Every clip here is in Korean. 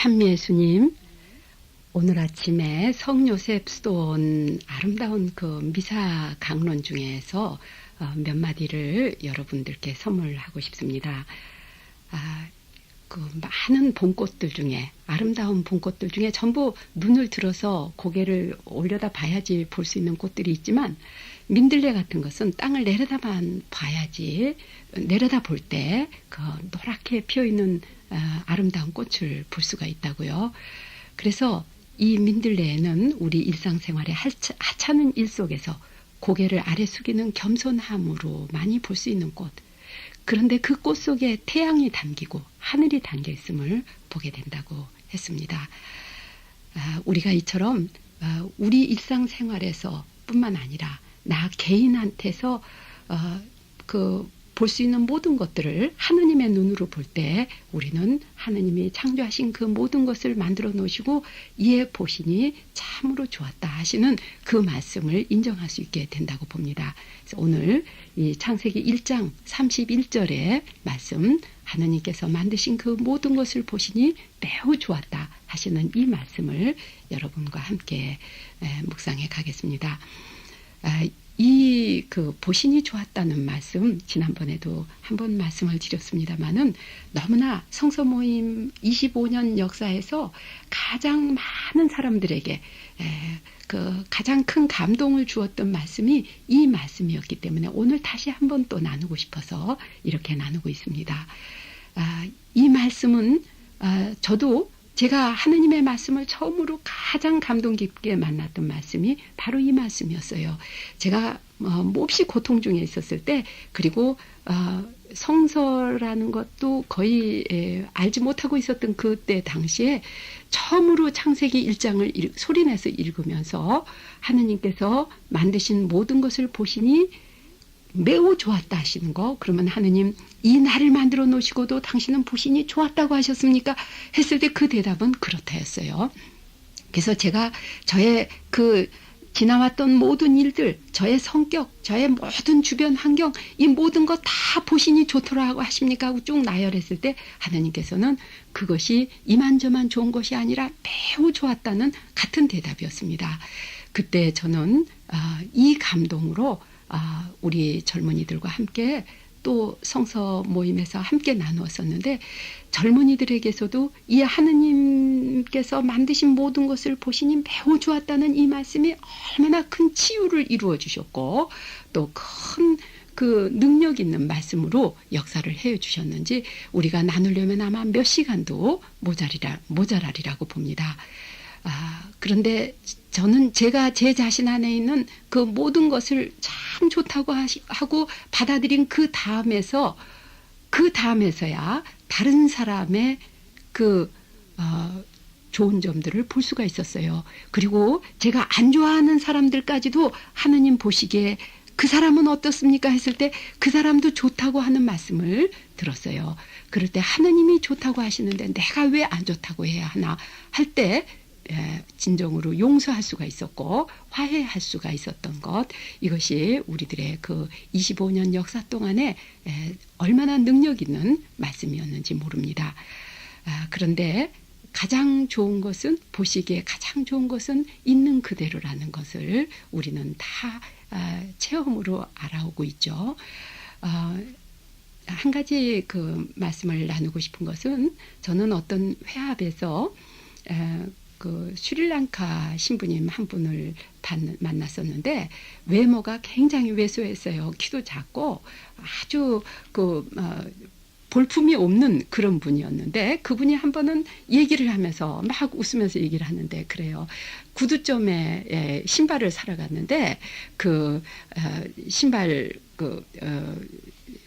참미예수님, 오늘 아침에 성요셉 수도원 아름다운 그 미사 강론 중에서 몇 마디를 여러분들께 선물하고 싶습니다. 그 많은 봄꽃들 중에, 아름다운 봄꽃들 중에 전부 눈을 들어서 고개를 올려다 봐야지 볼 수 있는 꽃들이 있지만, 민들레 같은 것은 땅을 내려다만 봐야지, 내려다 볼 때 그 노랗게 피어있는 아름다운 꽃을 볼 수가 있다고요. 그래서 이 민들레에는 우리 일상생활의 하찮은 일 속에서 고개를 아래 숙이는 겸손함으로 많이 볼 수 있는 꽃. 그런데 그 꽃 속에 태양이 담기고 하늘이 담겨 있음을 보게 된다고 했습니다. 우리가 이처럼 우리 일상생활에서 뿐만 아니라 나 개인한테서 볼 수 있는 모든 것들을 하느님의 눈으로 볼 때 우리는 하느님이 창조하신 그 모든 것을 만들어 놓으시고 이에 보시니 참으로 좋았다 하시는 그 말씀을 인정할 수 있게 된다고 봅니다. 그래서 오늘 이 창세기 1장 31절의 말씀, 하느님께서 만드신 그 모든 것을 보시니 매우 좋았다 하시는 이 말씀을 여러분과 함께 묵상해 가겠습니다. 보시니 좋았다는 말씀, 지난번에도 한번 말씀을 드렸습니다마는 너무나 성서 모임 25년 역사에서 가장 많은 사람들에게 가장 큰 감동을 주었던 말씀이 이 말씀이었기 때문에 오늘 다시 한번 또 나누고 싶어서 이렇게 나누고 있습니다. 이 말씀은 저도 제가 하느님의 말씀을 처음으로 가장 감동 깊게 만났던 말씀이 바로 이 말씀이었어요. 제가 몹시 고통 중에 있었을 때, 그리고 성서라는 것도 거의 알지 못하고 있었던 그때 당시에 처음으로 창세기 1장을 소리내서 읽으면서 하느님께서 만드신 모든 것을 보시니 매우 좋았다 하시는 거, 그러면 하느님 이 나를 만들어 놓으시고도 당신은 보시니 좋았다고 하셨습니까? 했을 때 그 대답은 그렇다 했어요. 그래서 제가 저의 지나왔던 모든 일들, 저의 성격, 저의 모든 주변 환경, 이 모든 것 다 보시니 좋더라고 하십니까? 하고 쭉 나열했을 때 하느님께서는 그것이 이만저만 좋은 것이 아니라 매우 좋았다는 같은 대답이었습니다. 그때 저는 이 감동으로 우리 젊은이들과 함께 또 성서 모임에서 함께 나누었었는데, 젊은이들에게서도 이 하느님께서 만드신 모든 것을 보시니 매우 좋았다는 이 말씀이 얼마나 큰 치유를 이루어 주셨고 또 큰 그 능력 있는 말씀으로 역사를 해 주셨는지 우리가 나누려면 아마 몇 시간도 모자라리라고 봅니다. 그런데 저는 제가 제 자신 안에 있는 그 모든 것을 참 좋다고 하고 받아들인 그 다음에서야 다른 사람의 좋은 점들을 볼 수가 있었어요. 그리고 제가 안 좋아하는 사람들까지도 하느님 보시기에 그 사람은 어떻습니까? 했을 때 그 사람도 좋다고 하는 말씀을 들었어요. 그럴 때 하느님이 좋다고 하시는데 내가 왜 안 좋다고 해야 하나 할 때 진정으로 용서할 수가 있었고 화해할 수가 있었던 것, 이것이 우리들의 그 25년 역사 동안에 얼마나 능력 있는 말씀이었는지 모릅니다. 그런데 가장 좋은 것은, 보시기에 가장 좋은 것은 있는 그대로라는 것을 우리는 다 체험으로 알아오고 있죠. 한 가지 그 말씀을 나누고 싶은 것은, 저는 어떤 회합에서 스리랑카 신부님 한 분을 만났었는데 외모가 굉장히 왜소했어요. 키도 작고 아주 볼품이 없는 그런 분이었는데, 그분이 한 번은 얘기를 하면서 막 웃으면서 얘기를 하는데 그래요. 구두점에 신발을 사러 갔는데 신발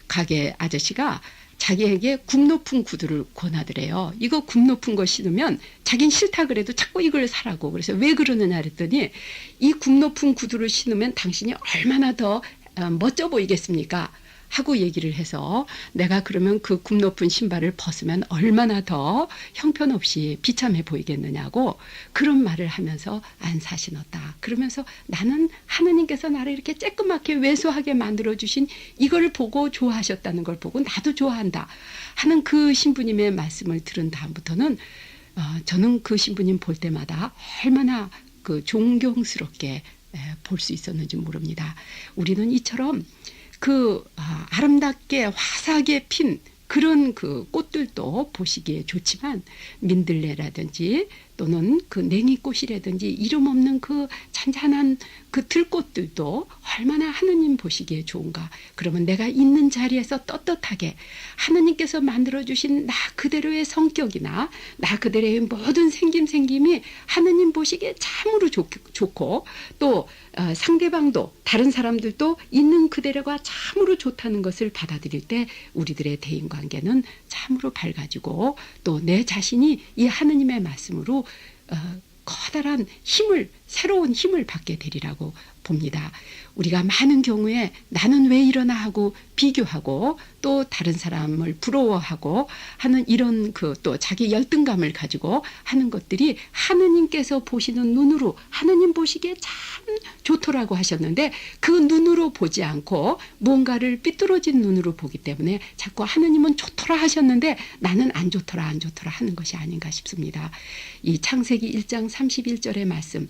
가게 아저씨가 자기에게 굽 높은 구두를 권하더래요. 이거 굽 높은 거 신으면 자긴 싫다 그래도 자꾸 이걸 사라고. 그래서 왜 그러느냐 그랬더니 이 굽 높은 구두를 신으면 당신이 얼마나 더 멋져 보이겠습니까? 하고 얘기를 해서, 내가 그러면 그 굽 높은 신발을 벗으면 얼마나 더 형편없이 비참해 보이겠느냐고 그런 말을 하면서 안 사신었다. 그러면서 나는 하느님께서 나를 이렇게 쬐끄맣게 왜소하게 만들어주신 이걸 보고 좋아하셨다는 걸 보고 나도 좋아한다 하는 그 신부님의 말씀을 들은 다음부터는 저는 그 신부님 볼 때마다 얼마나 그 존경스럽게 볼 수 있었는지 모릅니다. 우리는 이처럼 그 아름답게 화사하게 핀 그런 그 꽃들도 보시기에 좋지만 민들레라든지 또는 그 냉이꽃이라든지 이름 없는 그 잔잔한 그 들꽃들도 얼마나 하느님 보시기에 좋은가. 그러면 내가 있는 자리에서 떳떳하게 하느님께서 만들어주신 나 그대로의 성격이나 나 그대로의 모든 생김이 하느님 보시기에 참으로 좋고 또 상대방도 다른 사람들도 있는 그대로가 참으로 좋다는 것을 받아들일 때 우리들의 대인관계는 참으로 밝아지고 또 내 자신이 이 하느님의 말씀으로 커다란 힘을 새로운 힘을 받게 되리라고 봅니다. 우리가 많은 경우에 나는 왜 이러나 하고 비교하고 또 다른 사람을 부러워하고 하는 이런 그 또 자기 열등감을 가지고 하는 것들이 하느님께서 보시는 눈으로 하느님 보시기에 참 좋더라고 하셨는데 그 눈으로 보지 않고 뭔가를 삐뚤어진 눈으로 보기 때문에 자꾸 하느님은 좋더라 하셨는데 나는 안 좋더라 하는 것이 아닌가 싶습니다. 이 창세기 1장 31절의 말씀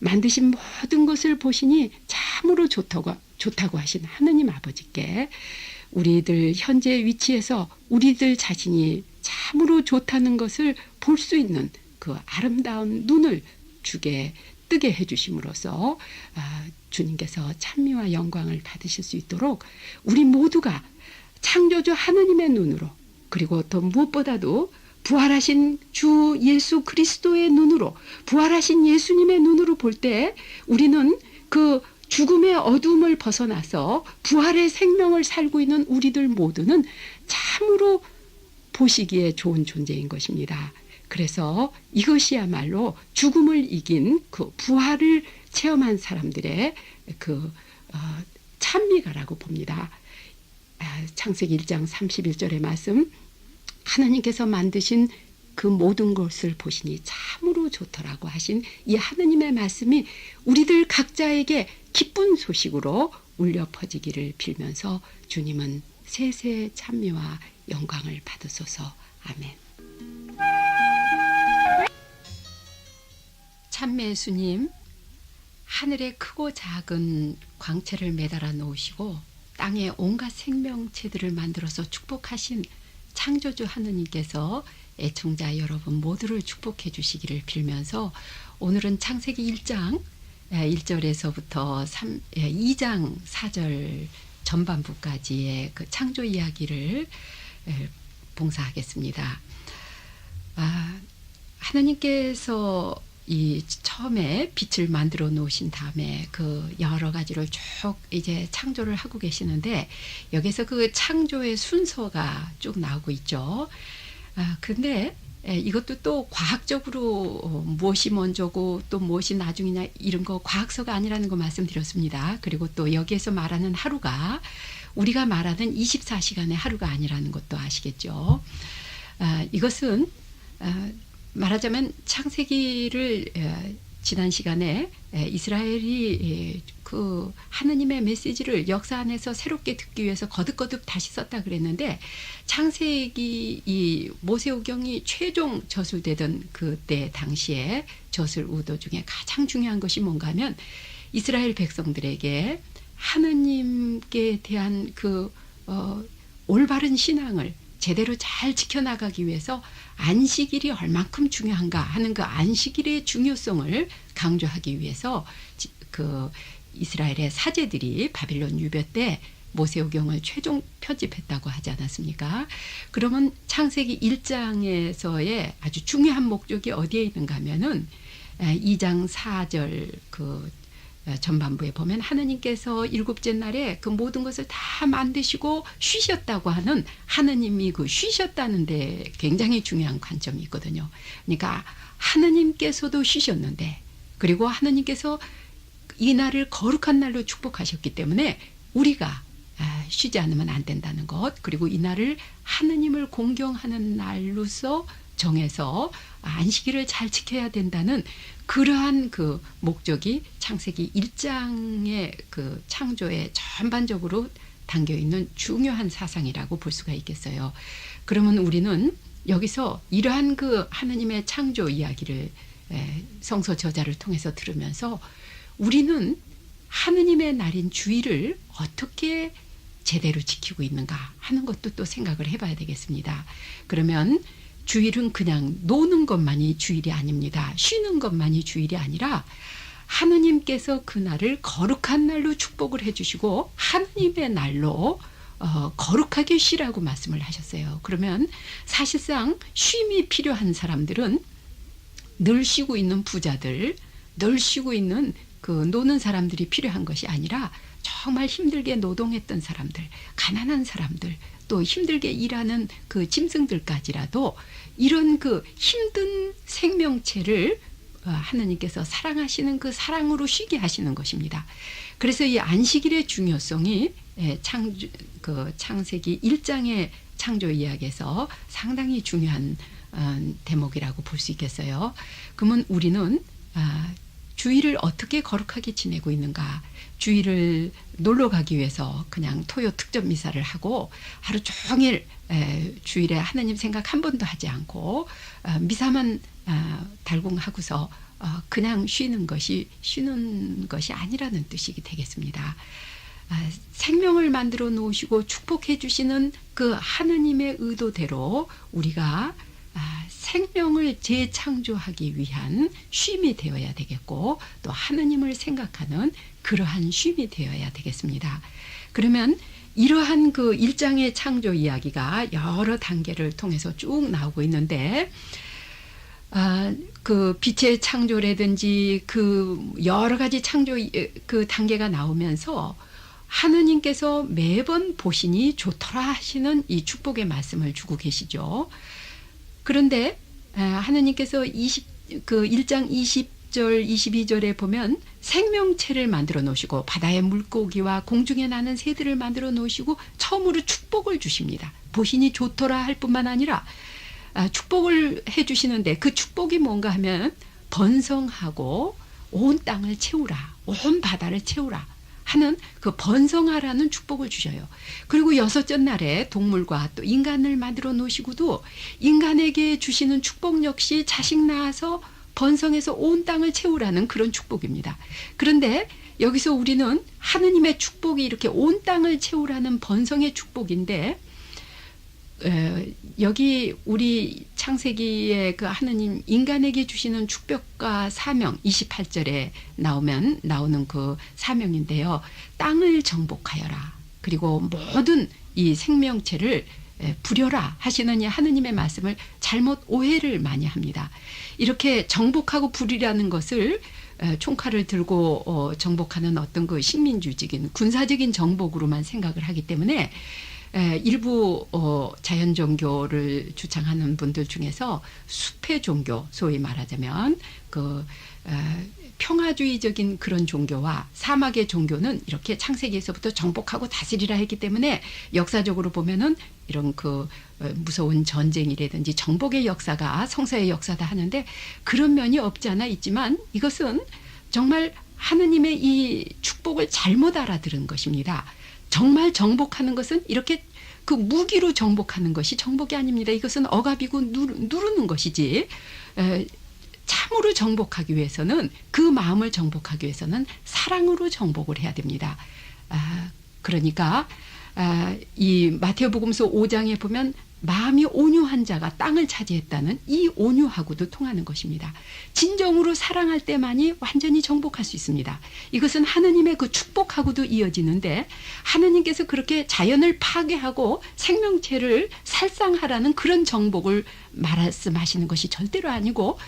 만드신 모든 것을 보시니 참으로 좋다고 하신 하느님 아버지께 우리들 현재 위치에서 우리들 자신이 참으로 좋다는 것을 볼 수 있는 그 아름다운 눈을 뜨게 해주심으로써 주님께서 찬미와 영광을 받으실 수 있도록 우리 모두가 창조주 하느님의 눈으로 그리고 또 무엇보다도 부활하신 주 예수 그리스도의 눈으로 부활하신 예수님의 눈으로 볼 때 우리는 그 죽음의 어둠을 벗어나서 부활의 생명을 살고 있는 우리들 모두는 참으로 보시기에 좋은 존재인 것입니다. 그래서 이것이야말로 죽음을 이긴 그 부활을 체험한 사람들의 그 찬미가라고 봅니다. 창세기 1장 31절의 말씀 하나님께서 만드신 그 모든 것을 보시니 참으로 좋더라고 하신 이 하느님의 말씀이 우리들 각자에게 기쁜 소식으로 울려 퍼지기를 빌면서 주님은 세세의 찬미와 영광을 받으소서. 아멘. 참매 예수님, 하늘에 크고 작은 광채를 매달아 놓으시고 땅에 온갖 생명체들을 만들어서 축복하신 창조주 하느님께서 애청자 여러분 모두를 축복해 주시기를 빌면서 오늘은 창세기 1장 1절에서부터 2장 4절 전반부까지의 그 창조 이야기를 봉사하겠습니다. 하느님께서 이 처음에 빛을 만들어 놓으신 다음에 그 여러 가지를 쭉 이제 창조를 하고 계시는데 여기서 그 창조의 순서가 쭉 나오고 있죠. 근데 이것도 또 과학적으로 무엇이 먼저고 또 무엇이 나중이냐 이런 거 과학서가 아니라는 거 말씀드렸습니다. 그리고 또 여기에서 말하는 하루가 우리가 말하는 24시간의 하루가 아니라는 것도 아시겠죠. 이것은 말하자면 창세기를 지난 시간에 이스라엘이 그 하느님의 메시지를 역사 안에서 새롭게 듣기 위해서 거듭 다시 썼다 그랬는데 창세기 이 모세오경이 최종 저술되던 그때 당시에 저술 우도 중에 가장 중요한 것이 뭔가 하면 이스라엘 백성들에게 하느님께 대한 그 올바른 신앙을 제대로 잘 지켜나가기 위해서 안식일이 얼만큼 중요한가 하는 그 안식일의 중요성을 강조하기 위해서 그 이스라엘의 사제들이 바빌론 유배 때 모세오경을 최종 편집했다고 하지 않았습니까? 그러면 창세기 1장에서의 아주 중요한 목적이 어디에 있는가 하면은 2장 4절 그 전반부에 보면 하느님께서 일곱째 날에 그 모든 것을 다 만드시고 쉬셨다고 하는 하느님이 그 쉬셨다는 데 굉장히 중요한 관점이 있거든요. 그러니까 하느님께서도 쉬셨는데 그리고 하느님께서 이 날을 거룩한 날로 축복하셨기 때문에 우리가 쉬지 않으면 안 된다는 것 그리고 이 날을 하느님을 공경하는 날로서 정해서 안식일을 잘 지켜야 된다는 그러한 그 목적이 창세기 1장의 그 창조에 전반적으로 담겨 있는 중요한 사상이라고 볼 수가 있겠어요. 그러면 우리는 여기서 이러한 그 하느님의 창조 이야기를 성서 저자를 통해서 들으면서 우리는 하느님의 날인 주일을 어떻게 제대로 지키고 있는가 하는 것도 또 생각을 해봐야 되겠습니다. 그러면 주일은 그냥 노는 것만이 주일이 아닙니다. 쉬는 것만이 주일이 아니라 하느님께서 그 날을 거룩한 날로 축복을 해주시고 하느님의 날로 거룩하게 쉬라고 말씀을 하셨어요. 그러면 사실상 쉼이 필요한 사람들은 늘 쉬고 있는 부자들, 늘 쉬고 있는 그 노는 사람들이 필요한 것이 아니라 정말 힘들게 노동했던 사람들, 가난한 사람들, 또 힘들게 일하는 그 짐승들까지라도 이런 그 힘든 생명체를 하느님께서 사랑하시는 그 사랑으로 쉬게 하시는 것입니다. 그래서 이 안식일의 중요성이 창세기 1장의 창조 이야기에서 상당히 중요한 대목이라고 볼 수 있겠어요. 그러면 우리는 주일을 어떻게 거룩하게 지내고 있는가? 주일을 놀러 가기 위해서 그냥 토요 특전 미사를 하고 하루 종일 주일에 하나님 생각 한 번도 하지 않고 미사만 달궁하고서 그냥 쉬는 것이 아니라는 뜻이 되겠습니다. 생명을 만들어 놓으시고 축복해 주시는 그 하느님의 의도대로 우리가 생명을 재창조하기 위한 쉼이 되어야 되겠고 또 하느님을 생각하는 그러한 쉼이 되어야 되겠습니다. 그러면 이러한 그 1장의 창조 이야기가 여러 단계를 통해서 쭉 나오고 있는데 그 빛의 창조라든지 그 여러 가지 창조 그 단계가 나오면서 하느님께서 매번 보시니 좋더라 하시는 이 축복의 말씀을 주고 계시죠. 그런데 하느님께서 1장 20절 22절에 보면 생명체를 만들어 놓으시고 바다의 물고기와 공중에 나는 새들을 만들어 놓으시고 처음으로 축복을 주십니다. 보시니 좋더라 할 뿐만 아니라 축복을 해주시는데 그 축복이 뭔가 하면 번성하고 온 땅을 채우라, 온 바다를 채우라 하는 그 번성하라는 축복을 주셔요. 그리고 여섯째 날에 동물과 또 인간을 만들어 놓으시고도 인간에게 주시는 축복 역시 자식 낳아서 번성해서 온 땅을 채우라는 그런 축복입니다. 그런데 여기서 우리는 하느님의 축복이 이렇게 온 땅을 채우라는 번성의 축복인데 여기 우리 창세기의 그 하느님 인간에게 주시는 축복과 사명 28절에 나오는 그 사명인데요. 땅을 정복하여라. 그리고 모든 이 생명체를 부려라 하시는 이 하느님의 말씀을 잘못 오해를 많이 합니다. 이렇게 정복하고 부리라는 것을 총칼을 들고 정복하는 어떤 그 식민주적인 군사적인 정복으로만 생각을 하기 때문에 일부 자연 종교를 주창하는 분들 중에서 숲의 종교, 소위 말하자면 그 평화주의적인 그런 종교와 사막의 종교는 이렇게 창세기에서부터 정복하고 다스리라 했기 때문에 역사적으로 보면은 이런 그 무서운 전쟁이라든지 정복의 역사가 성서의 역사다 하는데 그런 면이 없지 않아 있지만 이것은 정말 하느님의 이 축복을 잘못 알아들은 것입니다. 정말 정복하는 것은 이렇게 그 무기로 정복하는 것이 정복이 아닙니다. 이것은 억압이고 누르는 것이지 참으로 정복하기 위해서는 그 마음을 정복하기 위해서는 사랑으로 정복을 해야 됩니다. 그러니까 이 마태복음서 5장에 보면 마음이 온유한 자가 땅을 차지했다는 이 온유하고도 통하는 것입니다. 진정으로 사랑할 때만이 완전히 정복할 수 있습니다. 이것은 하느님의 그 축복하고도 이어지는데 하느님께서 그렇게 자연을 파괴하고 생명체를 살상하라는 그런 정복을 말씀하시는 것이 절대로 아니고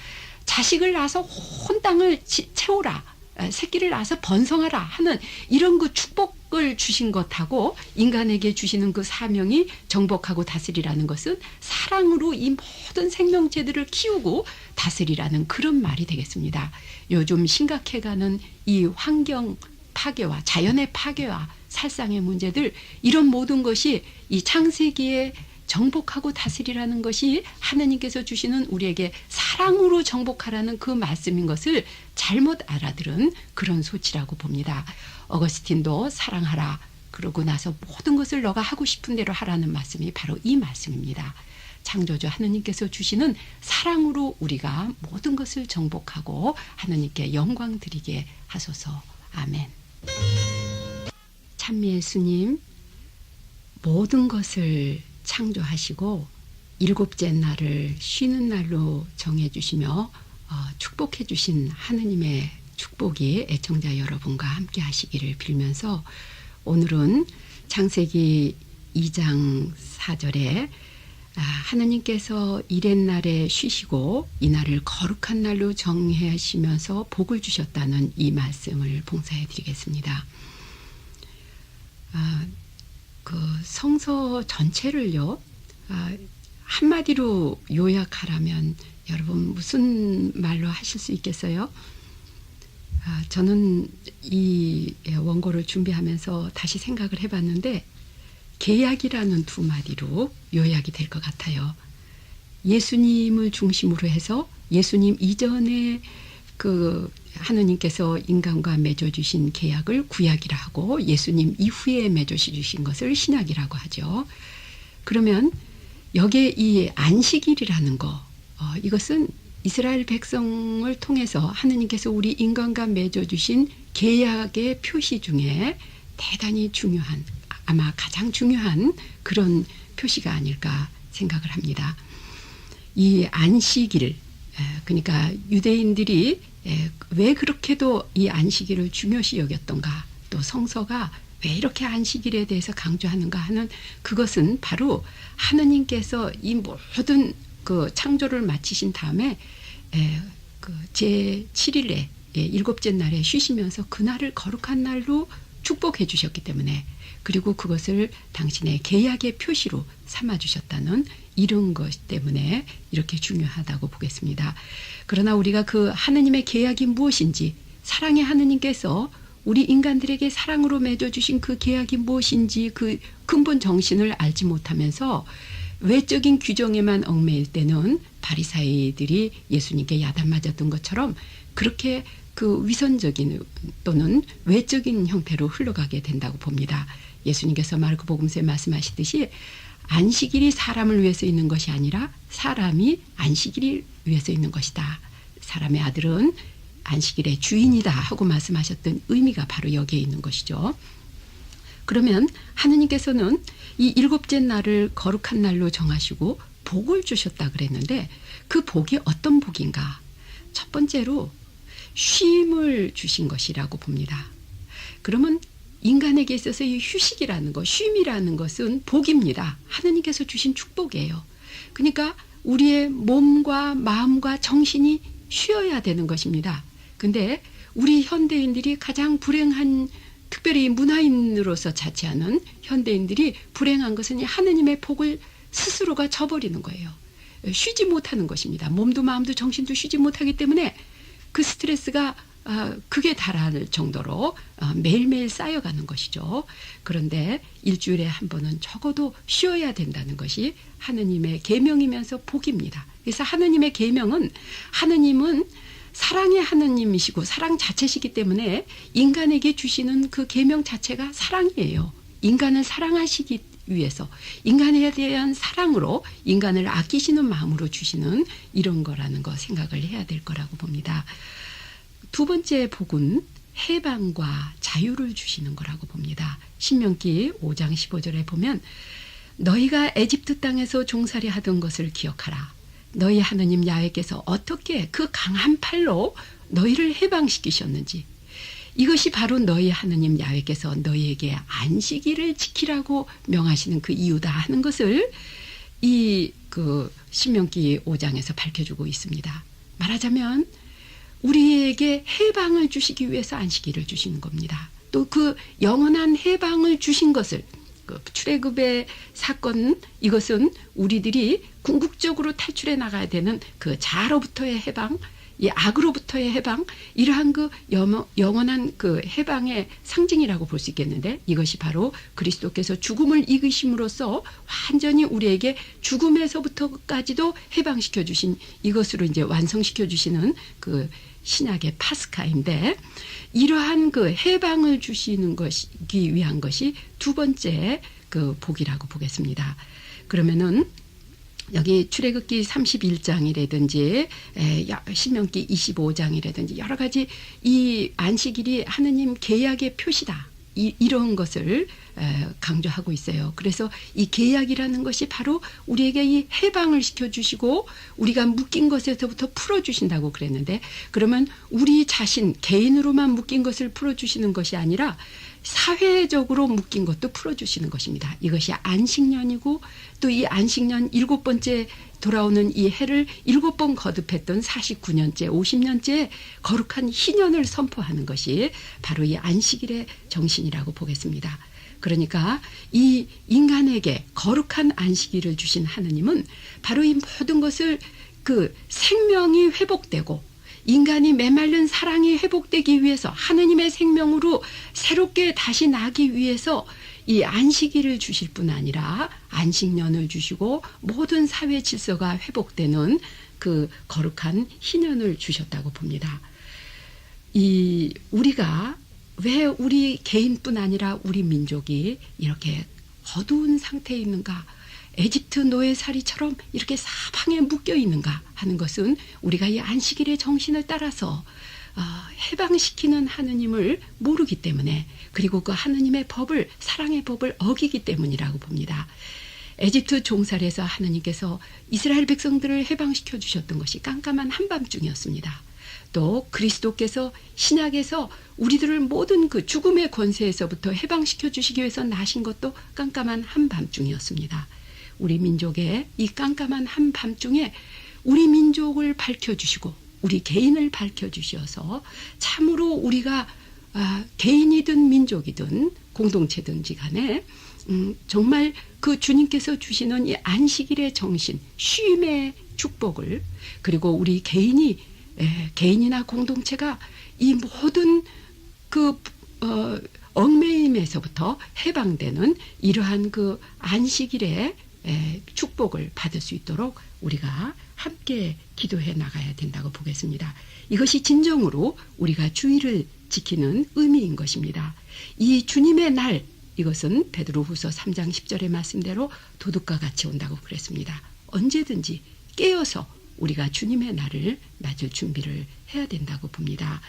자식을 낳아서 온 땅을 채우라. 새끼를 낳아서 번성하라 하는 이런 그 축복을 주신 것하고 인간에게 주시는 그 사명이 정복하고 다스리라는 것은 사랑으로 이 모든 생명체들을 키우고 다스리라는 그런 말이 되겠습니다. 요즘 심각해가는 이 환경 파괴와 자연의 파괴와 살상의 문제들 이런 모든 것이 이 창세기에 정복하고 다스리라는 것이 하나님께서 주시는 우리에게 사랑으로 정복하라는 그 말씀인 것을 잘못 알아들은 그런 소치라고 봅니다. 어거스틴도 사랑하라. 그러고 나서 모든 것을 너가 하고 싶은 대로 하라는 말씀이 바로 이 말씀입니다. 창조주 하느님께서 주시는 사랑으로 우리가 모든 것을 정복하고 하느님께 영광 드리게 하소서. 아멘. 찬미 예수님, 모든 것을 창조하시고 일곱째 날을 쉬는 날로 정해주시며 축복해 주신 하느님의 축복이 애청자 여러분과 함께 하시기를 빌면서 오늘은 창세기 2장 4절에 하느님께서 이렛날에 쉬시고 이 날을 거룩한 날로 정하시면서 복을 주셨다는 이 말씀을 봉사해 드리겠습니다. 그 성서 전체를요, 한마디로 요약하라면 여러분 무슨 말로 하실 수 있겠어요? 저는 이 원고를 준비하면서 다시 생각을 해봤는데 계약이라는 두 마디로 요약이 될 것 같아요. 예수님을 중심으로 해서 예수님 이전에 그 하느님께서 인간과 맺어주신 계약을 구약이라 하고 예수님 이후에 맺어주신 것을 신약이라고 하죠. 그러면 여기에 이 안식일이라는 거, 이것은 이스라엘 백성을 통해서 하느님께서 우리 인간과 맺어주신 계약의 표시 중에 대단히 중요한, 아마 가장 중요한 그런 표시가 아닐까 생각을 합니다. 이 안식일, 그러니까 유대인들이 왜 그렇게도 이 안식일을 중요시 여겼던가, 또 성서가 왜 이렇게 안식일에 대해서 강조하는가 하는 그것은 바로 하느님께서 이 모든 그 창조를 마치신 다음에 그 제7일에 일곱째 날에 쉬시면서 그날을 거룩한 날로 축복해 주셨기 때문에, 그리고 그것을 당신의 계약의 표시로 삼아 주셨다는 이런 것 때문에 이렇게 중요하다고 보겠습니다. 그러나 우리가 그 하느님의 계약이 무엇인지, 사랑의 하느님께서 우리 인간들에게 사랑으로 맺어주신 그 계약이 무엇인지 그 근본 정신을 알지 못하면서 외적인 규정에만 얽매일 때는 바리사이들이 예수님께 야단 맞았던 것처럼 그렇게 그 위선적인 또는 외적인 형태로 흘러가게 된다고 봅니다. 예수님께서 마르코복음서에 말씀하시듯이 안식일이 사람을 위해서 있는 것이 아니라 사람이 안식일을 위해서 있는 것이다. 사람의 아들은 안식일의 주인이다 하고 말씀하셨던 의미가 바로 여기에 있는 것이죠. 그러면 하느님께서는 이 일곱째 날을 거룩한 날로 정하시고 복을 주셨다 그랬는데 그 복이 어떤 복인가? 첫 번째로 쉼을 주신 것이라고 봅니다. 그러면 인간에게 있어서 이 휴식이라는 것, 쉼이라는 것은 복입니다. 하느님께서 주신 축복이에요. 그러니까 우리의 몸과 마음과 정신이 쉬어야 되는 것입니다. 근데 우리 현대인들이 가장 불행한, 특별히 문화인으로서 자취하는 현대인들이 불행한 것은 이 하느님의 복을 스스로가 저버리는 거예요. 쉬지 못하는 것입니다. 몸도 마음도 정신도 쉬지 못하기 때문에 그 스트레스가 극에 달할 정도로 매일매일 쌓여가는 것이죠. 그런데 일주일에 한 번은 적어도 쉬어야 된다는 것이 하느님의 계명이면서 복입니다. 그래서 하느님의 계명은, 하느님은 사랑의 하느님이시고 사랑 자체시기 때문에 인간에게 주시는 그 계명 자체가 사랑이에요. 인간을 사랑하시기 위해서, 인간에 대한 사랑으로 인간을 아끼시는 마음으로 주시는 이런 거라는 거 생각을 해야 될 거라고 봅니다. 두 번째 복은 해방과 자유를 주시는 거라고 봅니다. 신명기 5장 15절에 보면 너희가 에집트 땅에서 종살이 하던 것을 기억하라. 너희 하느님 야훼께서 어떻게 그 강한 팔로 너희를 해방시키셨는지, 이것이 바로 너희 하느님 야훼께서 너희에게 안식일을 지키라고 명하시는 그 이유다 하는 것을 이 그 신명기 5장에서 밝혀주고 있습니다. 말하자면 우리에게 해방을 주시기 위해서 안식일을 주시는 겁니다. 또 그 영원한 해방을 주신 것을, 그 출애굽의 사건, 이것은 우리들이 궁극적으로 탈출해 나가야 되는 그 자아로부터의 해방, 이 악으로부터의 해방, 이러한 그 영원한 그 해방의 상징이라고 볼 수 있겠는데, 이것이 바로 그리스도께서 죽음을 이기심으로써 완전히 우리에게 죽음에서부터까지도 해방시켜 주신, 이것으로 이제 완성시켜 주시는 그 신약의 파스카인데, 이러한 그 해방을 주시는 것이기 위한 것이 두 번째 그 복이라고 보겠습니다. 그러면은 여기 출애굽기 31장이라든지 신명기 25장이라든지 여러 가지 이 안식일이 하느님 계약의 표시다. 이런 것을 강조하고 있어요. 그래서 이 계약이라는 것이 바로 우리에게 이 해방을 시켜주시고 우리가 묶인 것에서부터 풀어주신다고 그랬는데, 그러면 우리 자신 개인으로만 묶인 것을 풀어주시는 것이 아니라 사회적으로 묶인 것도 풀어주시는 것입니다. 이것이 안식년이고, 또 이 안식년 7번째 돌아오는 이 해를 7번 거듭했던 49년째, 50년째 거룩한 희년을 선포하는 것이 바로 이 안식일의 정신이라고 보겠습니다. 그러니까 이 인간에게 거룩한 안식일을 주신 하느님은 바로 이 모든 것을 그 생명이 회복되고 인간이 메말른 사랑이 회복되기 위해서, 하느님의 생명으로 새롭게 다시 나기 위해서 이 안식일을 주실 뿐 아니라 안식년을 주시고 모든 사회 질서가 회복되는 그 거룩한 희년을 주셨다고 봅니다. 우리가 왜 우리 개인뿐 아니라 우리 민족이 이렇게 어두운 상태에 있는가, 에집트 노예살이처럼 이렇게 사방에 묶여 있는가 하는 것은 우리가 이 안식일의 정신을 따라서 해방시키는 하느님을 모르기 때문에, 그리고 그 하느님의 법을, 사랑의 법을 어기기 때문이라고 봅니다. 에집트 종살에서 하느님께서 이스라엘 백성들을 해방시켜 주셨던 것이 깜깜한 한밤중이었습니다. 또 그리스도께서 신약에서 우리들을 모든 그 죽음의 권세에서부터 해방시켜 주시기 위해서 나신 것도 깜깜한 한밤중이었습니다. 우리 민족의 이 깜깜한 한밤중에 우리 민족을 밝혀주시고 우리 개인을 밝혀주셔서 참으로 우리가 개인이든 민족이든 공동체든지 간에 정말 그 주님께서 주시는 이 안식일의 정신, 쉼의 축복을, 그리고 우리 개인이나 공동체가 이 모든 그 얽매임에서부터 해방되는 이러한 그 안식일의 축복을 받을 수 있도록 우리가 함께 기도해 나가야 된다고 보겠습니다. 이것이 진정으로 우리가 주의를 지키는 의미인 것입니다. 이 주님의 날, 이것은 베드로후서 3장 10절의 말씀대로 도둑과 같이 온다고 그랬습니다. 언제든지 깨어서 우리가 주님의 날을 맞을 준비를 해야 된다고 봅니다.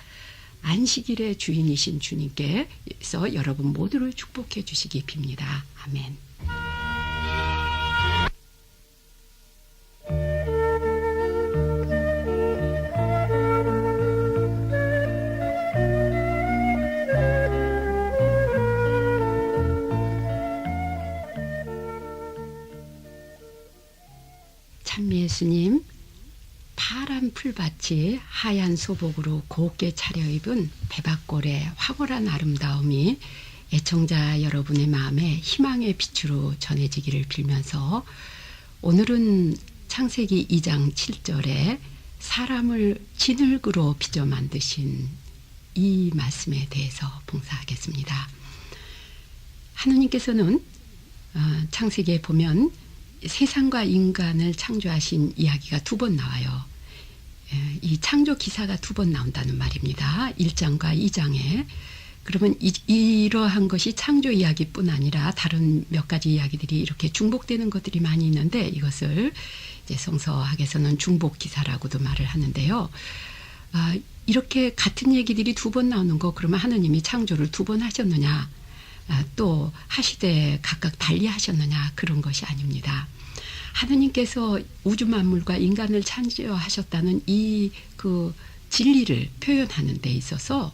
안식일의 주인이신 주님께서 여러분 모두를 축복해 주시기 빕니다. 아멘. 참미예수님, 파란 풀밭이 하얀 소복으로 곱게 차려입은 배박골의 황홀한 아름다움이 애청자 여러분의 마음에 희망의 빛으로 전해지기를 빌면서, 오늘은 창세기 2장 7절에 사람을 진흙으로 빚어 만드신 이 말씀에 대해서 봉사하겠습니다. 하느님께서는 창세기에 보면 세상과 인간을 창조하신 이야기가 2번 나와요. 이 창조 기사가 2번 나온다는 말입니다. 1장과 2장에. 그러면 이러한 것이 창조 이야기뿐 아니라 다른 몇 가지 이야기들이 이렇게 중복되는 것들이 많이 있는데, 이것을 이제 성서학에서는 중복 기사라고도 말을 하는데요. 이렇게 같은 얘기들이 2번 나오는 거, 그러면 하느님이 창조를 2번 하셨느냐, 또 하시되 각각 달리 하셨느냐, 그런 것이 아닙니다. 하느님께서 우주 만물과 인간을 창조하셨다는 이 그 진리를 표현하는 데 있어서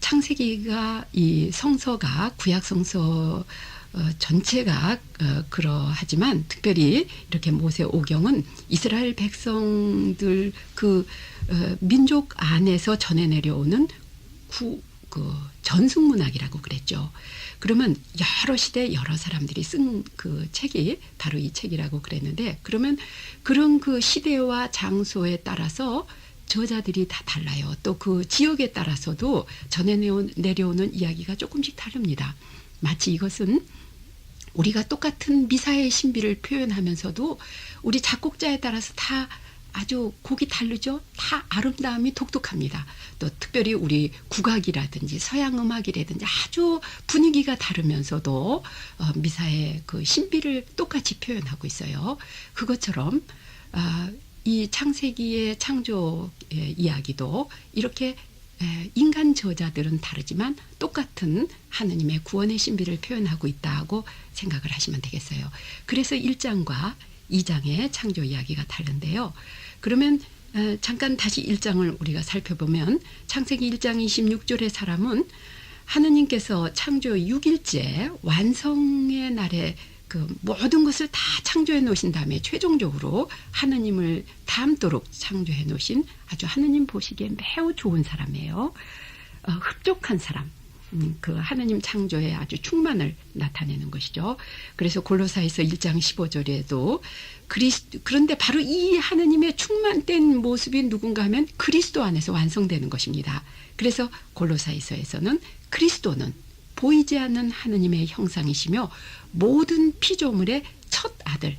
창세기가, 이 성서가, 구약 성서 전체가 그러하지만 특별히 이렇게 모세오경은 이스라엘 백성들 그 민족 안에서 전해 내려오는 전승문학이라고 그랬죠. 그러면 여러 시대 여러 사람들이 쓴 그 책이 바로 이 책이라고 그랬는데, 그러면 그런 그 시대와 장소에 따라서 저자들이 다 달라요. 또 그 지역에 따라서도 전해 내려오는 이야기가 조금씩 다릅니다. 마치 이것은 우리가 똑같은 미사의 신비를 표현하면서도 우리 작곡자에 따라서 다 아주 곡이 다르죠. 다 아름다움이 독특합니다. 또 특별히 우리 국악이라든지 서양 음악이라든지 아주 분위기가 다르면서도 미사의 그 신비를 똑같이 표현하고 있어요. 그것처럼 이 창세기의 창조 이야기도 이렇게 인간 저자들은 다르지만 똑같은 하느님의 구원의 신비를 표현하고 있다고 생각을 하시면 되겠어요. 그래서 1장과 2장의 창조 이야기가 다른데요. 그러면 잠깐 다시 1장을 우리가 살펴보면 창세기 1장 26절의 사람은 하느님께서 창조 6일째 완성의 날에 그 모든 것을 다 창조해 놓으신 다음에 최종적으로 하느님을 닮도록 창조해 놓으신 아주 하느님 보시기에 매우 좋은 사람이에요. 흡족한 사람. 그 하느님 창조의 아주 충만을 나타내는 것이죠. 그래서 골로사에서 1장 15절에도 그런데 바로 이 하느님의 충만된 모습이 누군가 하면 그리스도 안에서 완성되는 것입니다. 그래서 골로사에서는 그리스도는 보이지 않는 하느님의 형상이시며 모든 피조물의 첫 아들,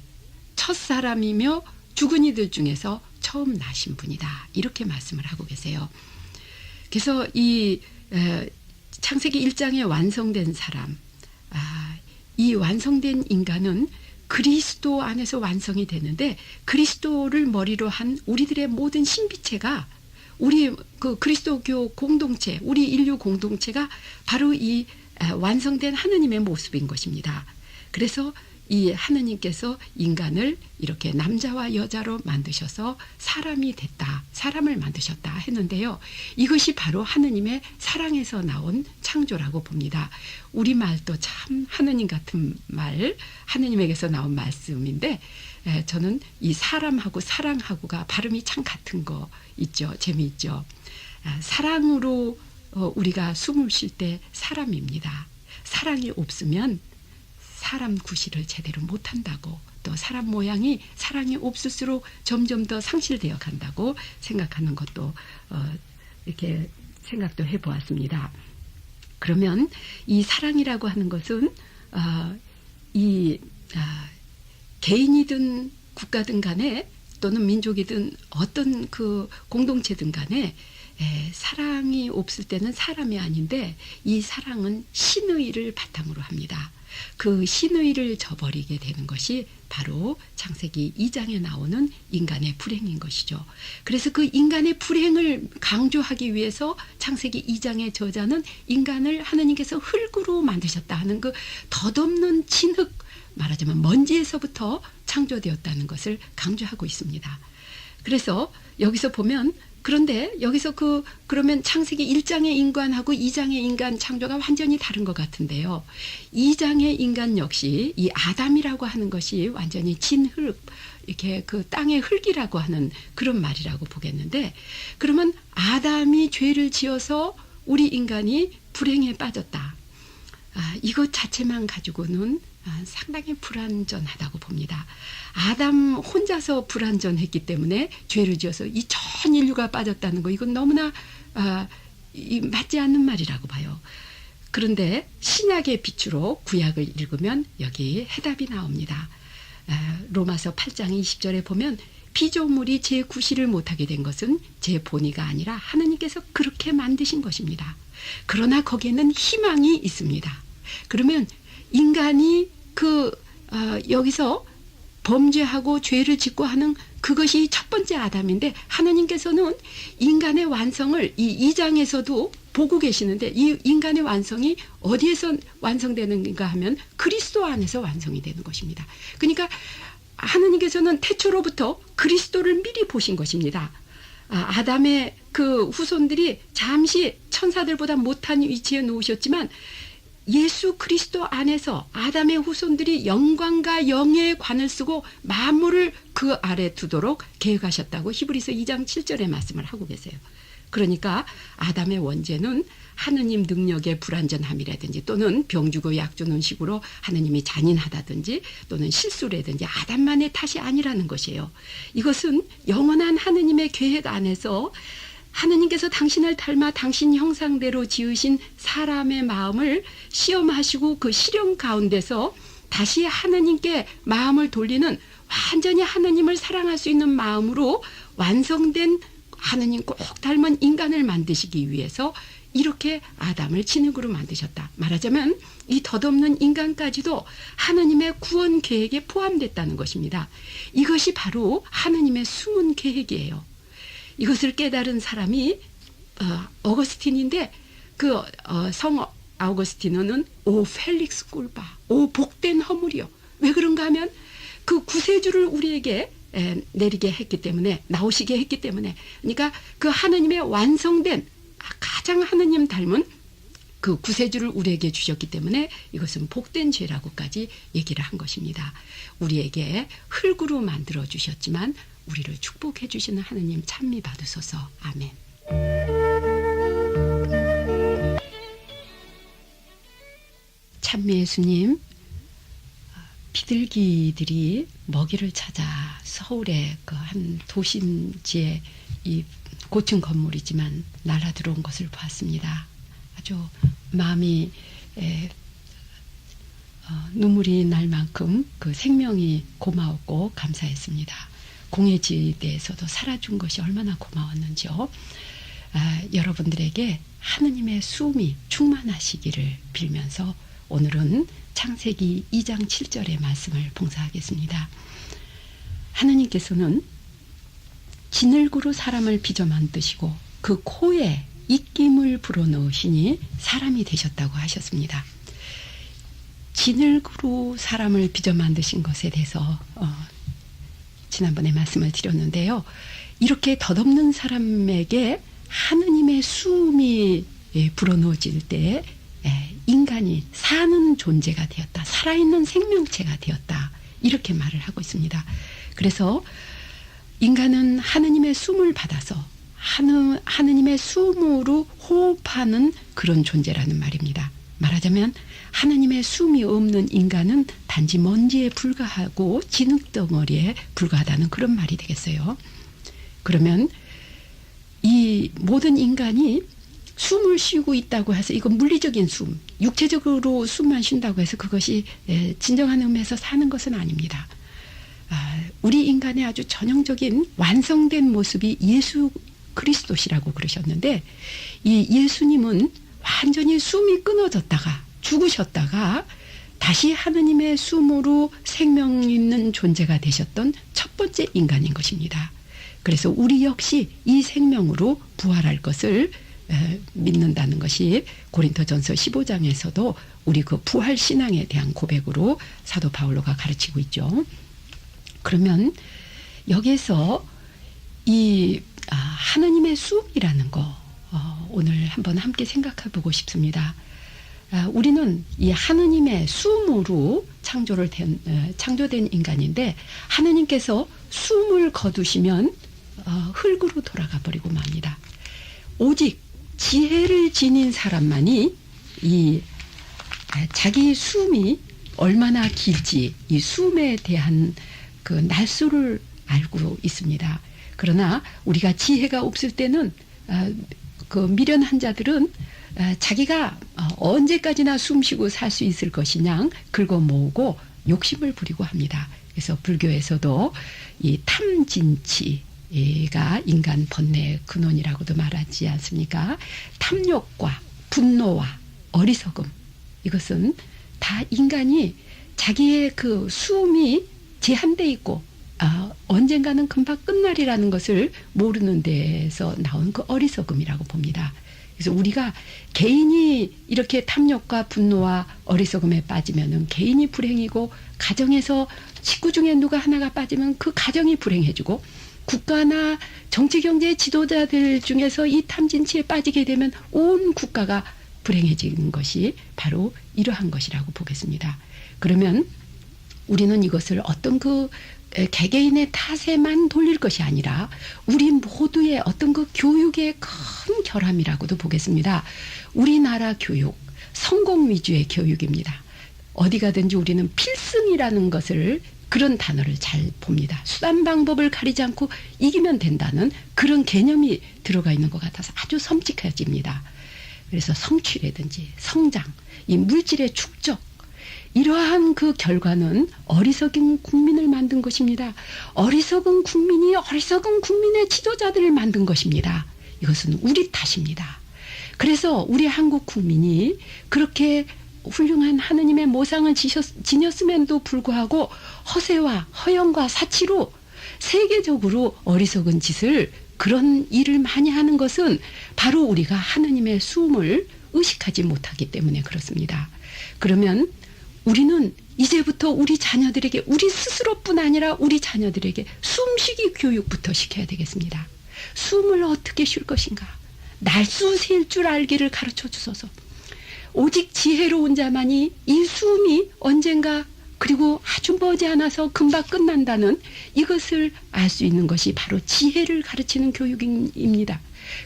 첫 사람이며 죽은 이들 중에서 처음 나신 분이다. 이렇게 말씀을 하고 계세요. 그래서 이 창세기 1장에 완성된 사람, 이 완성된 인간은 그리스도 안에서 완성이 되는데 그리스도를 머리로 한 우리들의 모든 신비체가 우리 그 그리스도교 공동체, 우리 인류 공동체가 바로 이 완성된 하느님의 모습인 것입니다. 그래서 이 하느님께서 인간을 이렇게 남자와 여자로 만드셔서 사람이 됐다, 사람을 만드셨다 했는데요. 이것이 바로 하느님의 사랑에서 나온 창조라고 봅니다. 우리말도 참 하느님 같은 말, 하느님에게서 나온 말씀인데 저는 이 사람하고 사랑하고가 발음이 참 같은 거 있죠. 재미있죠. 사랑으로 우리가 숨을 쉴 때 사람입니다. 사랑이 없으면 사람 구실을 제대로 못한다고, 또 사람 모양이 사랑이 없을수록 점점 더 상실되어 간다고 생각하는 것도 이렇게 생각도 해보았습니다. 그러면 이 사랑이라고 하는 것은 개인이든 국가든 간에 또는 민족이든 어떤 그 공동체든 간에 사랑이 없을 때는 사람이 아닌데 이 사랑은 신의를 바탕으로 합니다. 그 신의를 저버리게 되는 것이 바로 창세기 2장에 나오는 인간의 불행인 것이죠. 그래서 그 인간의 불행을 강조하기 위해서 창세기 2장의 저자는 인간을 하느님께서 흙으로 만드셨다 하는 그 덧없는 진흙, 말하자면 먼지에서부터 창조되었다는 것을 강조하고 있습니다. 그래서 여기서 보면 그런데 여기서 그러면 창세기 1장의 인간하고 2장의 인간 창조가 완전히 다른 것 같은데요. 2장의 인간 역시 이 아담이라고 하는 것이 완전히 진흙, 이렇게 그 땅의 흙이라고 하는 그런 말이라고 보겠는데, 그러면 아담이 죄를 지어서 우리 인간이 불행에 빠졌다. 이것 자체만 가지고는 상당히 불완전하다고 봅니다. 아담 혼자서 불완전했기 때문에 죄를 지어서 이 전 인류가 빠졌다는 거, 이건 너무나 맞지 않는 말이라고 봐요. 그런데 신약의 빛으로 구약을 읽으면 여기 해답이 나옵니다. 로마서 8장 20절에 보면 피조물이 제 구실을 못하게 된 것은 제 본의가 아니라 하느님께서 그렇게 만드신 것입니다. 그러나 거기에는 희망이 있습니다. 그러면 인간이 여기서 범죄하고 죄를 짓고 하는 그것이 첫 번째 아담인데, 하느님께서는 인간의 완성을 이 2장에서도 보고 계시는데, 이 인간의 완성이 어디에서 완성되는가 하면 그리스도 안에서 완성이 되는 것입니다. 그러니까 하느님께서는 태초로부터 그리스도를 미리 보신 것입니다. 아담의 그 후손들이 잠시 천사들보다 못한 위치에 놓으셨지만 예수 그리스도 안에서 아담의 후손들이 영광과 영예의 관을 쓰고 만물을 그 아래 두도록 계획하셨다고 히브리서 2장 7절에 말씀을 하고 계세요. 그러니까 아담의 원죄는 하느님 능력의 불완전함이라든지 또는 병주고 약주는 식으로 하느님이 잔인하다든지 또는 실수라든지 아담만의 탓이 아니라는 것이에요. 이것은 영원한 하느님의 계획 안에서 하느님께서 당신을 닮아 당신 형상대로 지으신 사람의 마음을 시험하시고 그 시련 가운데서 다시 하느님께 마음을 돌리는 완전히 하나님을 사랑할 수 있는 마음으로 완성된 하나님 꼭 닮은 인간을 만드시기 위해서 이렇게 아담을 진흙으로 만드셨다. 말하자면 이 덧없는 인간까지도 하나님의 구원 계획에 포함됐다는 것입니다. 이것이 바로 하나님의 숨은 계획이에요. 이것을 깨달은 사람이 어거스틴인데 성 아우거스티노는 오 펠릭스 꿀바, 오 복된 허물이요. 왜 그런가 하면 그 구세주를 우리에게 내리게 했기 때문에, 나오시게 했기 때문에, 그러니까 그 하나님의 완성된 가장 하나님 닮은 그 구세주를 우리에게 주셨기 때문에 이것은 복된 죄라고까지 얘기를 한 것입니다. 우리에게 흙으로 만들어 주셨지만 우리를 축복해 주시는 하나님 찬미 받으소서. 아멘. 찬미 예수님, 비둘기들이 먹이를 찾아 서울의 그 한 도심지에 이 고층 건물이지만 날아 들어온 것을 보았습니다. 아주 마음이 눈물이 날 만큼 그 생명이 고마웠고 감사했습니다. 공해지대에서도 살아준 것이 얼마나 고마웠는지요. 여러분들에게 하느님의 숨이 충만하시기를 빌면서 오늘은 창세기 2장 7절의 말씀을 봉사하겠습니다. 하느님께서는 진흙으로 사람을 빚어 만드시고 그 코에 입김을 불어넣으시니 사람이 되셨다고 하셨습니다. 진흙으로 사람을 빚어 만드신 것에 대해서 지난번에 말씀을 드렸는데요. 이렇게 덧없는 사람에게 하느님의 숨이 불어넣어질 때 인간이 사는 존재가 되었다. 살아있는 생명체가 되었다. 이렇게 말을 하고 있습니다. 그래서 인간은 하느님의 숨을 받아서 하느님의 숨으로 호흡하는 그런 존재라는 말입니다. 말하자면 하느님의 숨이 없는 인간은 단지 먼지에 불과하고 진흙덩어리에 불과하다는 그런 말이 되겠어요. 그러면 이 모든 인간이 숨을 쉬고 있다고 해서 이건 물리적인 숨, 육체적으로 숨만 쉰다고 해서 그것이 진정한 의미에서 사는 것은 아닙니다. 우리 인간의 아주 전형적인 완성된 모습이 예수 그리스도시라고 그러셨는데, 이 예수님은 완전히 숨이 끊어졌다가 죽으셨다가 다시 하느님의 숨으로 생명 있는 존재가 되셨던 첫 번째 인간인 것입니다. 그래서 우리 역시 이 생명으로 부활할 것을 믿는다는 것이 고린도전서 15장에서도 우리 그 부활 신앙에 대한 고백으로 사도 바울로가 가르치고 있죠. 그러면 여기에서 이 하느님의 숨이라는 거 오늘 한번 함께 생각해 보고 싶습니다. 우리는 이 하느님의 숨으로 창조된 인간인데, 하느님께서 숨을 거두시면 흙으로 돌아가 버리고 맙니다. 오직 지혜를 지닌 사람만이 이 자기 숨이 얼마나 길지, 이 숨에 대한 그 날수를 알고 있습니다. 그러나 우리가 지혜가 없을 때는 그 미련한 자들은 자기가 언제까지나 숨쉬고 살 수 있을 것이냐 긁어 모으고 욕심을 부리고 합니다. 그래서 불교에서도 이 탐진치가 인간 번뇌의 근원이라고도 말하지 않습니까? 탐욕과 분노와 어리석음, 이것은 다 인간이 자기의 그 숨이 제한돼 있고 언젠가는 금방 끝날이라는 것을 모르는 데서 나온 그 어리석음이라고 봅니다. 그래서 우리가 개인이 이렇게 탐욕과 분노와 어리석음에 빠지면은 개인이 불행이고, 가정에서 식구 중에 누가 하나가 빠지면 그 가정이 불행해지고, 국가나 정치 경제 지도자들 중에서 이 탐진치에 빠지게 되면 온 국가가 불행해지는 것이 바로 이러한 것이라고 보겠습니다. 그러면 우리는 이것을 어떤 그 개개인의 탓에만 돌릴 것이 아니라 우리 모두의 어떤 그 교육의 큰 결함이라고도 보겠습니다. 우리나라 교육, 성공 위주의 교육입니다. 어디 가든지 우리는 필승이라는 것을, 그런 단어를 잘 봅니다. 수단 방법을 가리지 않고 이기면 된다는 그런 개념이 들어가 있는 것 같아서 아주 섬찟해집니다. 그래서 성취라든지 성장, 이 물질의 축적, 이러한 그 결과는 어리석은 국민을 만든 것입니다. 어리석은 국민이 어리석은 국민의 지도자들을 만든 것입니다. 이것은 우리 탓입니다. 그래서 우리 한국 국민이 그렇게 훌륭한 하느님의 모상을 지녔음에도 불구하고 허세와 허영과 사치로 세계적으로 어리석은 짓을 그런 일을 많이 하는 것은 바로 우리가 하느님의 수음을 의식하지 못하기 때문에 그렇습니다. 그러면 우리는 이제부터 우리 자녀들에게 우리 스스로뿐 아니라 우리 자녀들에게 숨쉬기 교육부터 시켜야 되겠습니다. 숨을 어떻게 쉴 것인가? 날수 셀 줄 알기를 가르쳐 주소서. 오직 지혜로운 자만이 이 숨이 언젠가 그리고 아주 머지 않아서 금방 끝난다는 이것을 알 수 있는 것이 바로 지혜를 가르치는 교육입니다.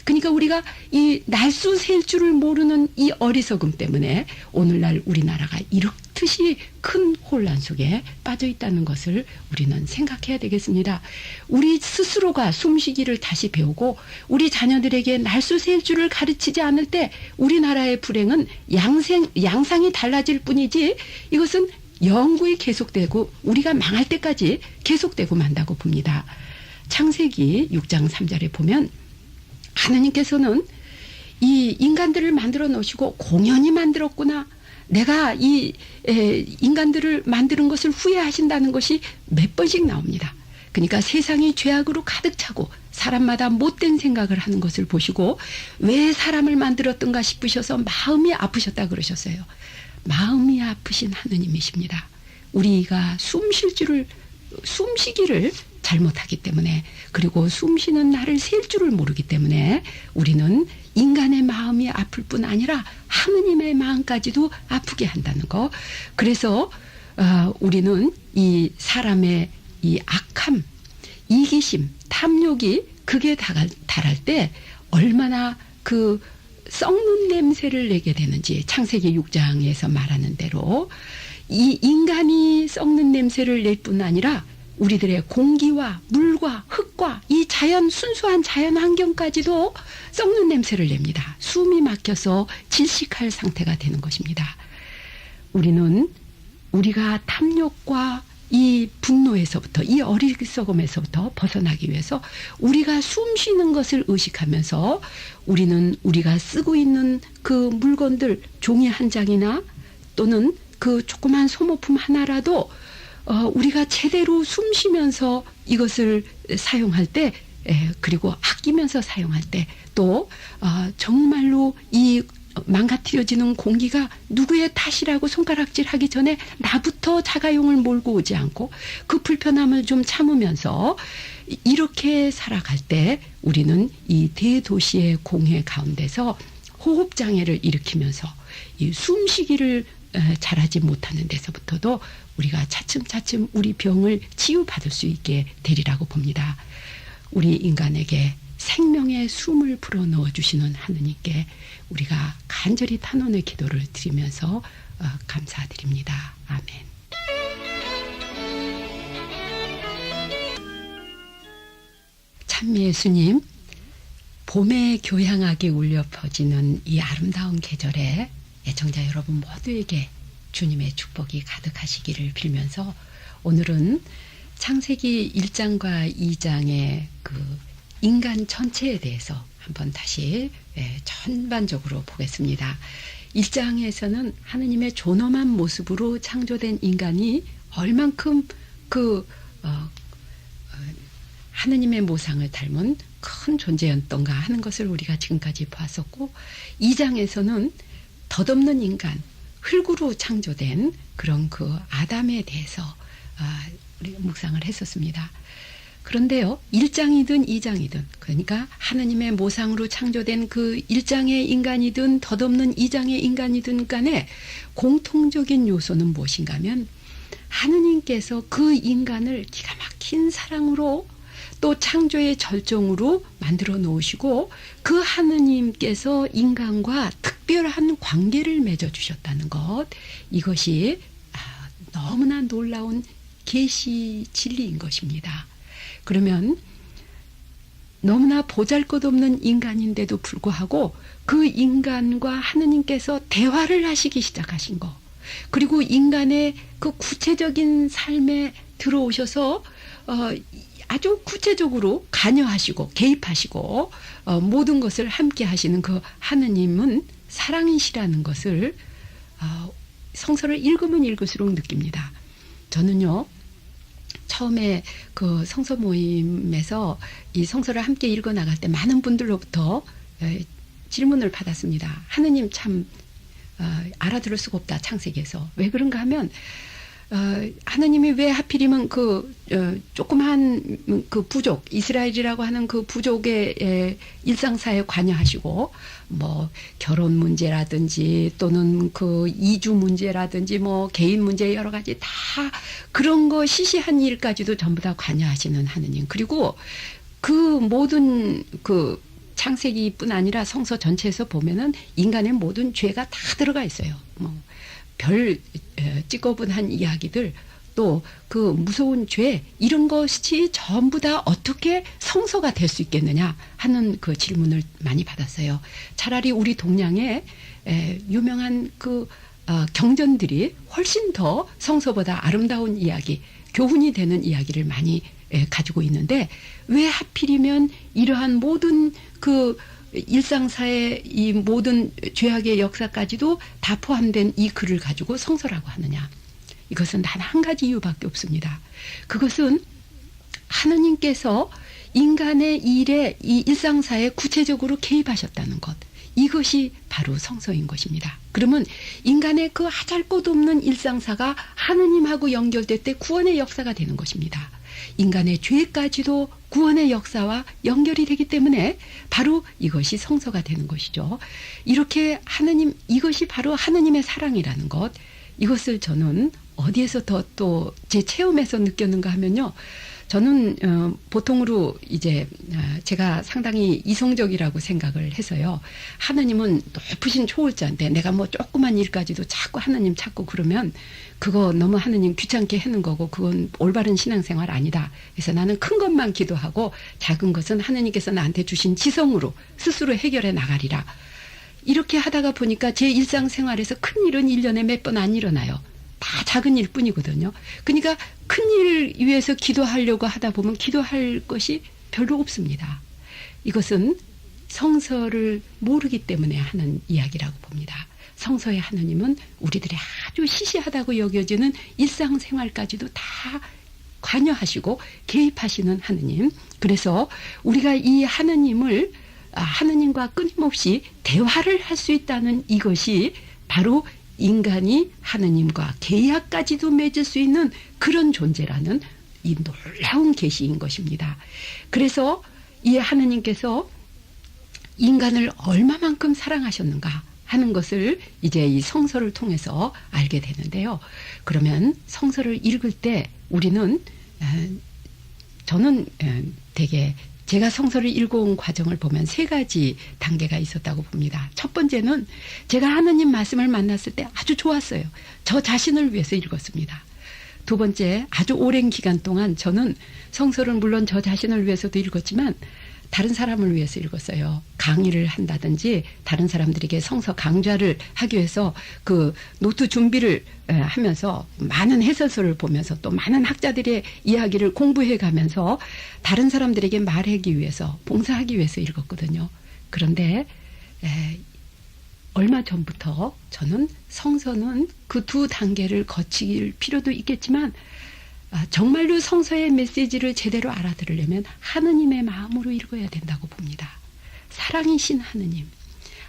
그러니까 우리가 이 날수 셀 줄을 모르는 이 어리석음 때문에 오늘날 우리나라가 이렇듯이 큰 혼란 속에 빠져 있다는 것을 우리는 생각해야 되겠습니다. 우리 스스로가 숨쉬기를 다시 배우고 우리 자녀들에게 날수 셀 줄을 가르치지 않을 때 우리나라의 불행은 양상이 달라질 뿐이지 이것은 영구히 계속되고 우리가 망할 때까지 계속되고 만다고 봅니다. 창세기 6장 3절에 보면 하나님께서는 이 인간들을 만들어 놓으시고 공연히 만들었구나. 내가 이 인간들을 만드는 것을 후회하신다는 것이 몇 번씩 나옵니다. 그러니까 세상이 죄악으로 가득 차고 사람마다 못된 생각을 하는 것을 보시고 왜 사람을 만들었던가 싶으셔서 마음이 아프셨다 그러셨어요. 마음이 아프신 하느님이십니다. 우리가 숨쉬기를 잘못하기 때문에 그리고 숨쉬는 날을 셀 줄을 모르기 때문에 우리는 인간의 마음이 아플 뿐 아니라 하느님의 마음까지도 아프게 한다는 거. 그래서 우리는 이 사람의 이 악함, 이기심, 탐욕이 극에 달할 때 얼마나 그 썩는 냄새를 내게 되는지 창세기 6장에서 말하는 대로 이 인간이 썩는 냄새를 낼 뿐 아니라 우리들의 공기와 물과 흙과 이 순수한 자연 환경까지도 썩는 냄새를 냅니다. 숨이 막혀서 질식할 상태가 되는 것입니다. 우리가 탐욕과 이 분노에서부터 이 어리석음에서부터 벗어나기 위해서 우리가 숨 쉬는 것을 의식하면서 우리가 쓰고 있는 그 물건들 종이 한 장이나 또는 그 조그만 소모품 하나라도 우리가 제대로 숨 쉬면서 이것을 사용할 때 그리고 아끼면서 사용할 때 또 정말로 이 망가뜨려지는 공기가 누구의 탓이라고 손가락질하기 전에 나부터 자가용을 몰고 오지 않고 그 불편함을 좀 참으면서 이렇게 살아갈 때 우리는 이 대도시의 공해 가운데서 호흡장애를 일으키면서 이 숨쉬기를 잘하지 못하는 데서부터도 우리가 차츰차츰 우리 병을 치유받을 수 있게 되리라고 봅니다. 우리 인간에게 생명의 숨을 불어넣어 주시는 하느님께 우리가 간절히 탄원의 기도를 드리면서 감사드립니다. 아멘. 참 예수님, 봄의 교향악이 울려 퍼지는 이 아름다운 계절에 애청자 여러분 모두에게 주님의 축복이 가득하시기를 빌면서 오늘은 창세기 1장과 2장의 그 인간 전체에 대해서 한번 다시 전반적으로 보겠습니다. 1장에서는 하느님의 존엄한 모습으로 창조된 인간이 얼만큼 하느님의 모상을 닮은 큰 존재였던가 하는 것을 우리가 지금까지 보았었고 2장에서는 덧없는 인간, 흙으로 창조된 그런 그 아담에 대해서 우리가 묵상을 했었습니다. 그런데요, 1장이든 2장이든 그러니까 하느님의 모상으로 창조된 그 1장의 인간이든 덧없는 2장의 인간이든 간에 공통적인 요소는 무엇인가 하면 하느님께서 그 인간을 기가 막힌 사랑으로 또 창조의 절정으로 만들어 놓으시고 그 하느님께서 인간과 특별한 관계를 맺어주셨다는 것, 이것이 너무나 놀라운 계시 진리인 것입니다. 그러면 너무나 보잘것없는 인간인데도 불구하고 그 인간과 하느님께서 대화를 하시기 시작하신 것, 그리고 인간의 그 구체적인 삶에 들어오셔서 아주 구체적으로 관여하시고 개입하시고 모든 것을 함께 하시는 그 하느님은 사랑이시라는 것을 성서를 읽으면 읽을수록 느낍니다. 저는요, 처음에 그 성서 모임에서 이 성서를 함께 읽어 나갈 때 많은 분들로부터 질문을 받았습니다. 하느님 참 알아들을 수가 없다, 창세기에서. 왜 그런가 하면 하느님이 왜 하필이면 그 조그만 그 부족, 이스라엘이라고 하는 그 부족의 일상사에 관여하시고, 뭐 결혼 문제라든지 또는 그 이주 문제라든지 뭐 개인 문제 여러 가지 다 그런 거 시시한 일까지도 전부 다 관여하시는 하느님. 그리고 그 모든 그 창세기뿐 아니라 성서 전체에서 보면은 인간의 모든 죄가 다 들어가 있어요. 뭐 별 찌꺼분한 이야기들, 또 그 무서운 죄, 이런 것이 전부 다 어떻게 성서가 될 수 있겠느냐 하는 그 질문을 많이 받았어요. 차라리 우리 동양의 유명한 그 경전들이 훨씬 더 성서보다 아름다운 이야기, 교훈이 되는 이야기를 많이 가지고 있는데, 왜 하필이면 이러한 모든 그 일상사의 이 모든 죄악의 역사까지도 다 포함된 이 글을 가지고 성서라고 하느냐. 이것은 단 한 가지 이유밖에 없습니다. 그것은 하느님께서 인간의 일에, 이 일상사에 구체적으로 개입하셨다는 것, 이것이 바로 성서인 것입니다. 그러면 인간의 그 하잘것없는 일상사가 하느님하고 연결될 때 구원의 역사가 되는 것입니다. 인간의 죄까지도 구원의 역사와 연결이 되기 때문에 바로 이것이 성서가 되는 것이죠. 이렇게 하느님, 이것이 바로 하느님의 사랑이라는 것, 이것을 저는 어디에서 더 또 제 체험에서 느꼈는가 하면요, 저는 보통으로 이제 제가 상당히 이성적이라고 생각을 해서요, 하느님은 높으신 초월자인데 내가 뭐 조그만 일까지도 자꾸 하느님 찾고 그러면 그거 너무 하느님 귀찮게 하는 거고 그건 올바른 신앙생활 아니다. 그래서 나는 큰 것만 기도하고 작은 것은 하느님께서 나한테 주신 지성으로 스스로 해결해 나가리라. 이렇게 하다가 보니까 제 일상생활에서 큰 일은 1년에 몇 번 안 일어나요. 다 작은 일뿐이거든요. 그러니까 큰 일 위해서 기도하려고 하다 보면 기도할 것이 별로 없습니다. 이것은 성서를 모르기 때문에 하는 이야기라고 봅니다. 성서의 하느님은 우리들의 아주 시시하다고 여겨지는 일상생활까지도 다 관여하시고 개입하시는 하느님. 그래서 우리가 이 하느님을, 하느님과 끊임없이 대화를 할 수 있다는 이것이 바로 인간이 하느님과 계약까지도 맺을 수 있는 그런 존재라는 이 놀라운 계시인 것입니다. 그래서 이 하느님께서 인간을 얼마만큼 사랑하셨는가 하는 것을 이제 이 성서를 통해서 알게 되는데요. 그러면 성서를 읽을 때 우리는, 저는 되게 제가 성서를 읽어온 과정을 보면 세 가지 단계가 있었다고 봅니다. 첫 번째는 제가 하느님 말씀을 만났을 때 아주 좋았어요. 저 자신을 위해서 읽었습니다. 두 번째, 아주 오랜 기간 동안 저는 성서를 물론 저 자신을 위해서도 읽었지만 다른 사람을 위해서 읽었어요. 강의를 한다든지 다른 사람들에게 성서 강좌를 하기 위해서 그 노트 준비를 하면서 많은 해설서를 보면서 또 많은 학자들의 이야기를 공부해 가면서 다른 사람들에게 말하기 위해서, 봉사하기 위해서 읽었거든요. 그런데 얼마 전부터 저는 성서는 그 두 단계를 거칠 필요도 있겠지만 정말로 성서의 메시지를 제대로 알아들으려면 하느님의 마음으로 읽어야 된다고 봅니다. 사랑이신 하느님,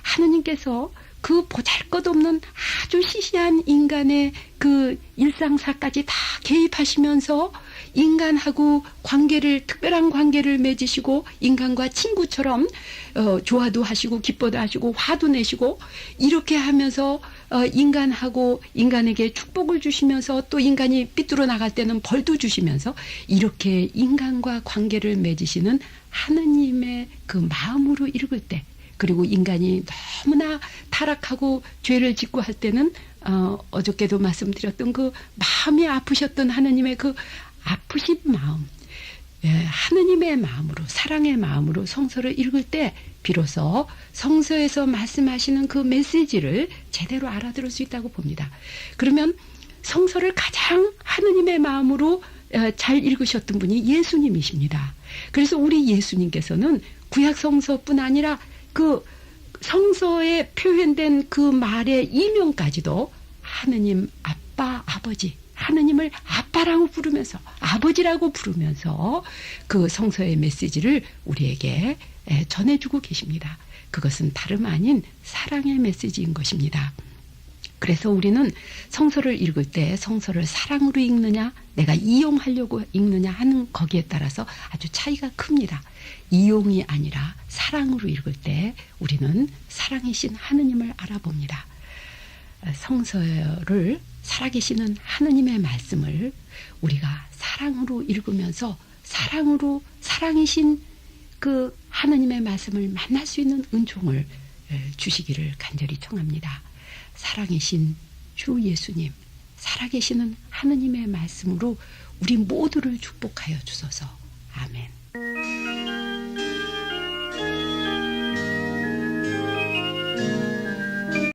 하느님께서 그 보잘것없는 아주 시시한 인간의 그 일상사까지 다 개입하시면서 인간하고 관계를, 특별한 관계를 맺으시고 인간과 친구처럼 좋아도 하시고 기뻐도 하시고 화도 내시고 이렇게 하면서 인간하고 인간에게 축복을 주시면서 또 인간이 삐뚤어 나갈 때는 벌도 주시면서 이렇게 인간과 관계를 맺으시는 하느님의 그 마음으로 읽을 때, 그리고 인간이 너무나 타락하고 죄를 짓고 할 때는 어저께도 말씀드렸던 그 마음이 아프셨던 하느님의 그 아프신 마음, 하느님의 마음으로, 사랑의 마음으로 성서를 읽을 때 비로소 성서에서 말씀하시는 그 메시지를 제대로 알아들을 수 있다고 봅니다. 그러면 성서를 가장 하느님의 마음으로 잘 읽으셨던 분이 예수님이십니다. 그래서 우리 예수님께서는 구약 성서뿐 아니라 그 성서에 표현된 그 말의 이명까지도 하느님, 아빠, 아버지, 하느님을 아빠라고 부르면서, 아버지라고 부르면서 그 성서의 메시지를 우리에게 전해주고 계십니다. 그것은 다름 아닌 사랑의 메시지인 것입니다. 그래서 우리는 성서를 읽을 때 성서를 사랑으로 읽느냐, 내가 이용하려고 읽느냐 하는 거기에 따라서 아주 차이가 큽니다. 이용이 아니라 사랑으로 읽을 때 우리는 사랑이신 하느님을 알아봅니다. 성서를 살아계시는 하느님의 말씀을 우리가 사랑으로 읽으면서 사랑으로 살아계신 그 하느님의 말씀을 만날 수 있는 은총을 주시기를 간절히 청합니다. 사랑이신 주 예수님, 살아계시는 하느님의 말씀으로 우리 모두를 축복하여 주소서. 아멘.